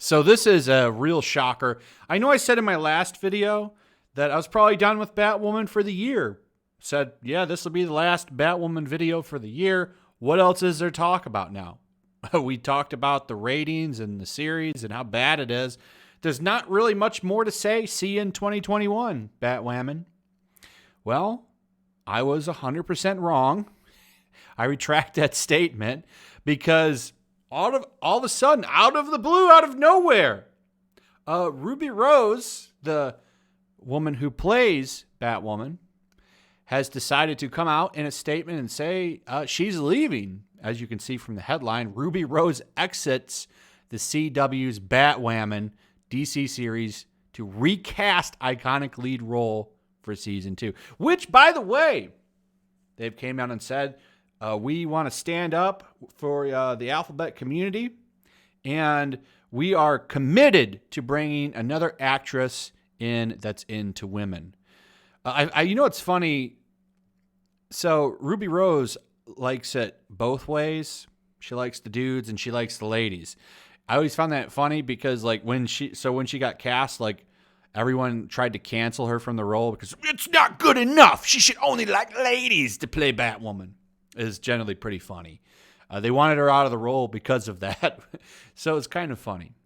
So this is a real shocker. I know I said in my last video that I was probably done with Batwoman for the year. Said, yeah, this will be the last Batwoman video for the year. What else is there to talk about now? We talked about the ratings and the series and how bad it is. There's not really much more to say. See you in 2021, Batwoman. Well, I was 100% wrong. I retract that statement because all of a sudden, out of the blue, out of nowhere, Ruby Rose, the woman who plays Batwoman, has decided to come out in a statement and say she's leaving. As you can see from the headline, Ruby Rose exits the CW's Batwoman DC series to recast iconic lead role for season 2. Which, by the way, they've came out and said, we want to stand up for the alphabet community, and we are committed to bringing another actress in that's into women. You know, it's funny. So Ruby Rose likes it both ways. She likes the dudes and she likes the ladies. I always found that funny because like when she got cast, like everyone tried to cancel her from the role because it's not good enough. She should only like ladies to play Batwoman. Is generally pretty funny. They wanted her out of the role because of that. So it's kind of funny.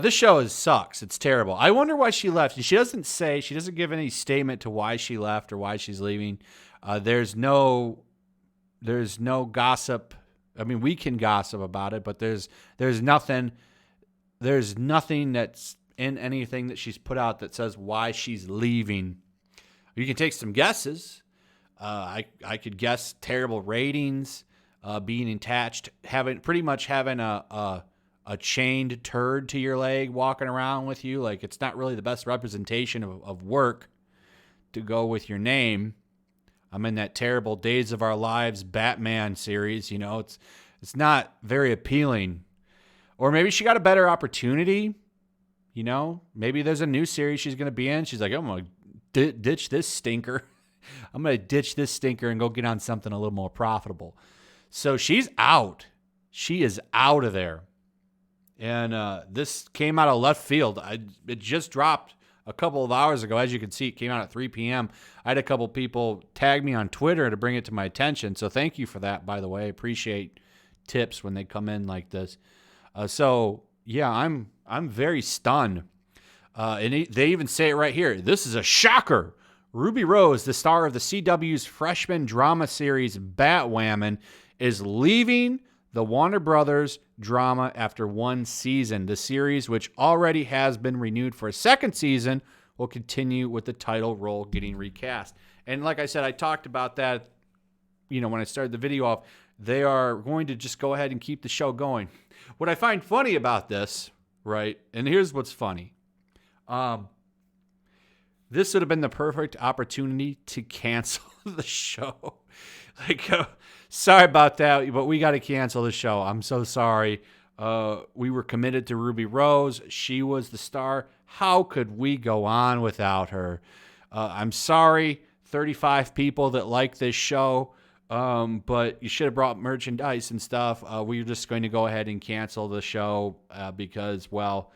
This show sucks. It's terrible. I wonder why she left. She doesn't give any statement to why she left or why she's leaving. There's no gossip. I mean, we can gossip about it, but there's nothing that's in anything that she's put out that says why she's leaving. You can take some guesses. I could guess terrible ratings, being attached, having a chained turd to your leg walking around with you. Like, it's not really the best representation of work to go with your name. I'm in that terrible Days of Our Lives Batman series. You know, it's not very appealing. Or maybe she got a better opportunity. You know, maybe there's a new series she's going to be in. She's like, I'm going to ditch this stinker. I'm going to ditch this stinker and go get on something a little more profitable. So she's out. She is out of there. And this came out of left field. It just dropped a couple of hours ago. As you can see, it came out at 3 p.m. I had a couple people tag me on Twitter to bring it to my attention. So thank you for that, by the way. I appreciate tips when they come in like this. So, yeah, I'm very stunned. And they even say it right here. This is a shocker. Ruby Rose, the star of the CW's freshman drama series Batwoman, is leaving the Warner Brothers drama after one season. The series, which already has been renewed for a second season, will continue with the title role getting recast. And like I said, I talked about that, you know, when I started the video off. They are going to just go ahead and keep the show going. What I find funny about this, right, and here's what's funny. This would have been the perfect opportunity to cancel the show. Like, sorry about that, but we got to cancel the show. I'm so sorry. We were committed to Ruby Rose. She was the star. How could we go on without her? I'm sorry, 35 people that like this show, but you should have brought merchandise and stuff. We're just going to go ahead and cancel the show because, well,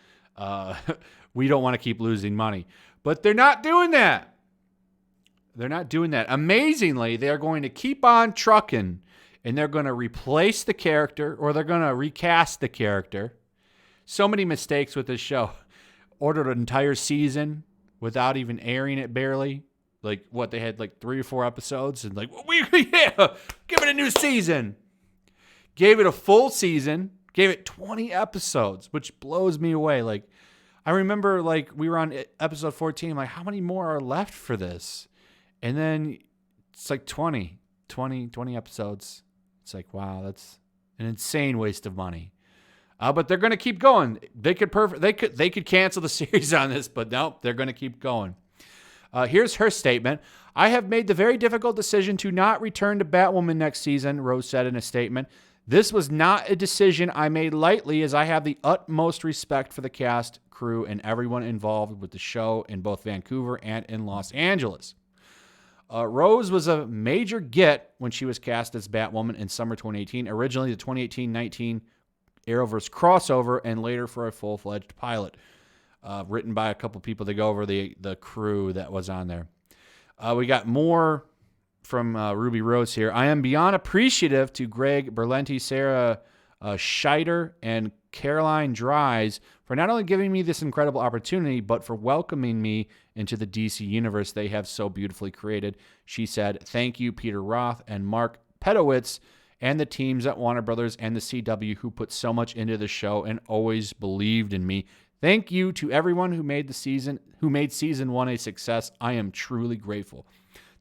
we don't want to keep losing money. But they're not doing that. They're not doing that. Amazingly, they're going to keep on trucking, and they're going to replace the character, or they're going to recast the character. So many mistakes with this show. Ordered an entire season without even airing it barely. Like, what, they had like 3 or 4 episodes, and like, yeah, give it a new season. Gave it a full season, gave it 20 episodes, which blows me away. Like, I remember, like, we were on episode 14. Like, how many more are left for this? And then it's like 20 episodes. It's like, wow, that's an insane waste of money. But they're going to keep going. They could cancel the series on this, but nope, they're going to keep going. Here's her statement. I have made the very difficult decision to not return to Batwoman next season, Rose said in a statement. This was not a decision I made lightly, as I have the utmost respect for the cast, crew, and everyone involved with the show in both Vancouver and in Los Angeles. Rose was a major get when she was cast as Batwoman in summer 2018. Originally, the 2018-19 Arrowverse crossover and later for a full-fledged pilot, written by a couple people to go over the crew that was on there. We got more from Ruby Rose here. I am beyond appreciative to Greg Berlanti, Sarah Scheider, and Caroline Dries for not only giving me this incredible opportunity, but for welcoming me into the DC universe they have so beautifully created. She said, thank you, Peter Roth and Mark Pedowitz, and the teams at Warner Brothers and the CW who put so much into the show and always believed in me. Thank you to everyone who made season 1 a success. I am truly grateful.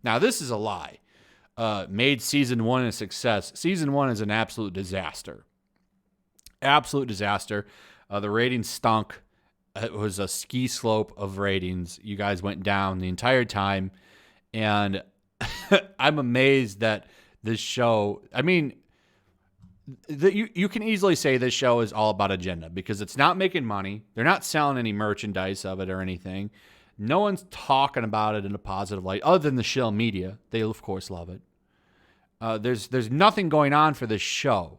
Now, this is a lie. Made season 1 a success. Season 1 is an absolute disaster. Absolute disaster. The ratings stunk. It was a ski slope of ratings. You guys went down the entire time. And I'm amazed that this show, I mean, you can easily say this show is all about agenda because it's not making money. They're not selling any merchandise of it or anything. No one's talking about it in a positive light other than the shill media. They, of course, love it. There's nothing going on for this show,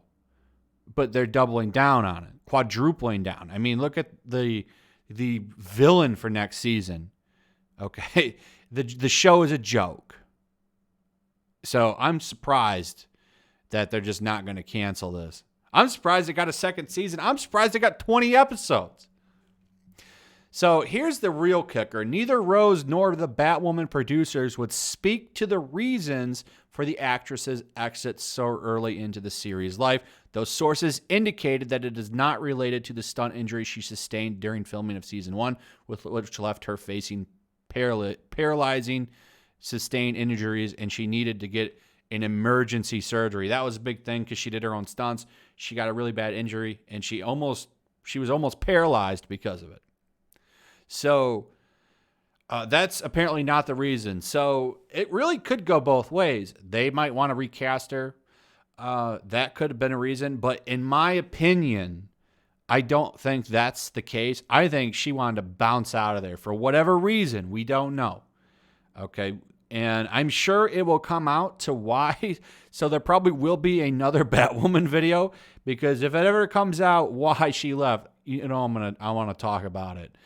but they're doubling down on it, quadrupling down. I mean, look at the villain for next season. Okay, the show is a joke. So I'm surprised that they're just not going to cancel this. I'm surprised it got a second season. I'm surprised it got 20 episodes. So here's the real kicker. Neither Rose nor the Batwoman producers would speak to the reasons for the actress's exit so early into the series' life. Those sources indicated that it is not related to the stunt injury she sustained during filming of season 1, which left her facing paralyzing sustained injuries, and she needed to get an emergency surgery. That was a big thing because she did her own stunts. She got a really bad injury, and she was almost paralyzed because of it. So that's apparently not the reason. So it really could go both ways. They might want to recast her. That could have been a reason. But in my opinion, I don't think that's the case. I think she wanted to bounce out of there for whatever reason. We don't know. Okay. And I'm sure it will come out to why. So there probably will be another Batwoman video, because if it ever comes out why she left, I want to talk about it.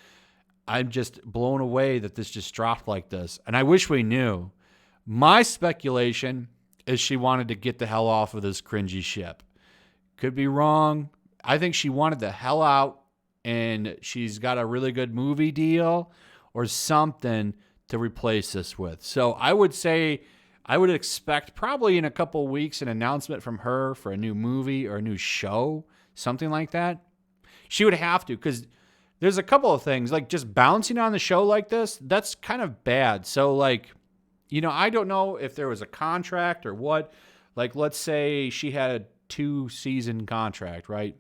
I'm just blown away that this just dropped like this. And I wish we knew. My speculation is she wanted to get the hell off of this cringy ship. Could be wrong. I think she wanted the hell out, and she's got a really good movie deal or something to replace this with. So I would say, I would expect probably in a couple of weeks an announcement from her for a new movie or a new show, something like that. She would have to, because there's a couple of things, like just bouncing on the show like this, that's kind of bad. So like, I don't know if there was a contract or what. Like, let's say she had a 2-season contract, right?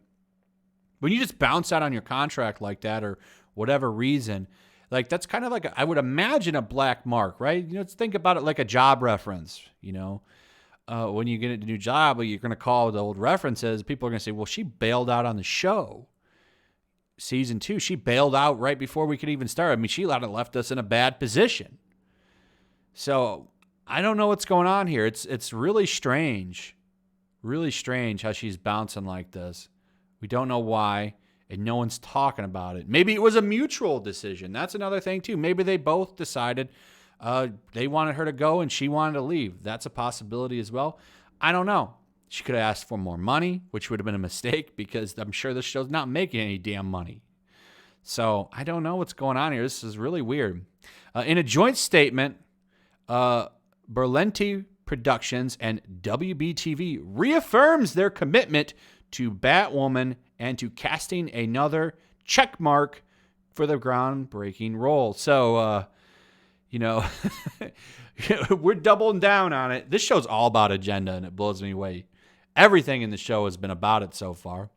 When you just bounce out on your contract like that or whatever reason, like that's kind of like, I would imagine, a black mark, right? Think about it like a job reference, when you get a new job, you're going to call the old references. People are going to say, well, she bailed out on the show. Season 2, she bailed out right before we could even start. I mean, she left us in a bad position. So I don't know what's going on here. It's really strange how she's bouncing like this. We don't know why, and no one's talking about it. Maybe it was a mutual decision. That's another thing too. Maybe they both decided they wanted her to go and she wanted to leave. That's a possibility as well. I don't know. She could have asked for more money, which would have been a mistake because I'm sure this show's not making any damn money. So I don't know what's going on here. This is really weird. In a joint statement, Berlanti Productions and WBTV reaffirms their commitment to Batwoman and to casting another check mark for the groundbreaking role. So, we're doubling down on it. This show's all about agenda, and it blows me away. Everything in the show has been about it so far.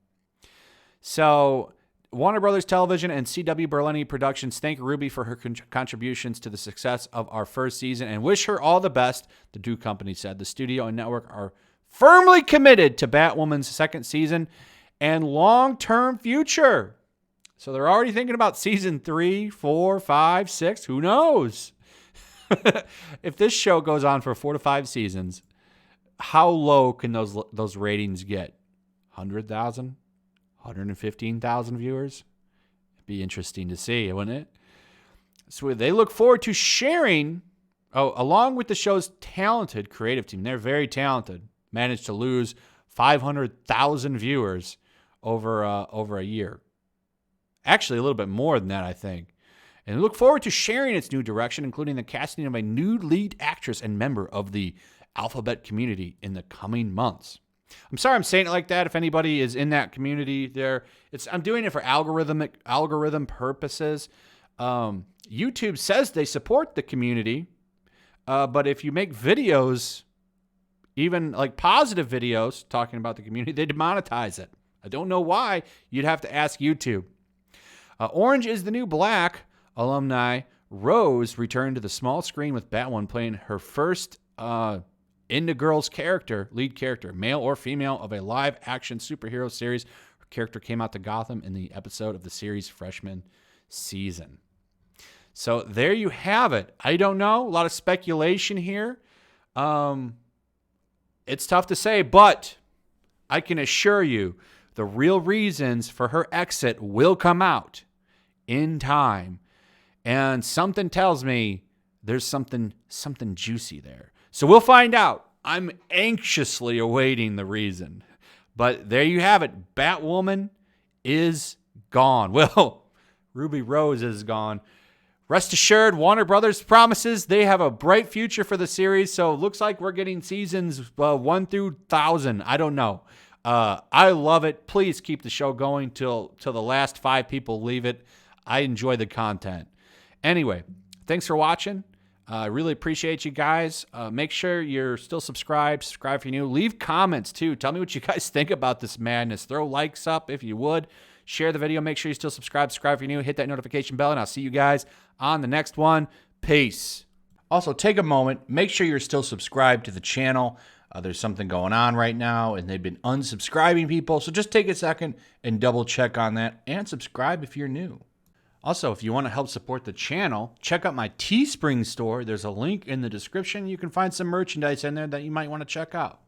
So Warner Brothers Television and CW Berlanti Productions thank Ruby for her contributions to the success of our first season and wish her all the best, the two companies said. The studio and network are firmly committed to Batwoman's second season and long-term future. So they're already thinking about season 3, 4, 5, 6. Who knows? If this show goes on for 4 to 5 seasons, how low can those ratings get? 100,000? 115,000 viewers. It'd be interesting to see, wouldn't it? So they look forward to sharing, along with the show's talented creative team. They're very talented. Managed to lose 500,000 viewers over a year. Actually, a little bit more than that, I think. And they look forward to sharing its new direction, including the casting of a new lead actress and member of the alphabet community in the coming months. I'm sorry I'm saying it like that. If anybody is in that community there, I'm doing it for algorithm purposes. YouTube says they support the community, but if you make videos, even like positive videos talking about the community, they demonetize it. I don't know why. You'd have to ask YouTube. Orange is the New Black alumni Rose returned to the small screen with Batwoman playing her first Into Girls lead character, male or female, of a live-action superhero series. Her character came out to Gotham in the episode of the series' freshman season. So there you have it. I don't know. A lot of speculation here. It's tough to say, but I can assure you the real reasons for her exit will come out in time. And something tells me there's something juicy there. So we'll find out. I'm anxiously awaiting the reason. But there you have it. Batwoman is gone. Well, Ruby Rose is gone. Rest assured, Warner Brothers promises they have a bright future for the series. So it looks like we're getting seasons 1 through 1,000. I don't know. I love it. Please keep the show going till the last 5 people leave it. I enjoy the content. Anyway, thanks for watching. I really appreciate you guys. Make sure you're still subscribed. Subscribe if you're new. Leave comments, too. Tell me what you guys think about this madness. Throw likes up if you would. Share the video. Make sure you still subscribe. Subscribe if you're new. Hit that notification bell, and I'll see you guys on the next one. Peace. Also, take a moment. Make sure you're still subscribed to the channel. There's something going on right now, and they've been unsubscribing people. So just take a second and double check on that, and subscribe if you're new. Also, if you want to help support the channel, check out my Teespring store. There's a link in the description. You can find some merchandise in there that you might want to check out.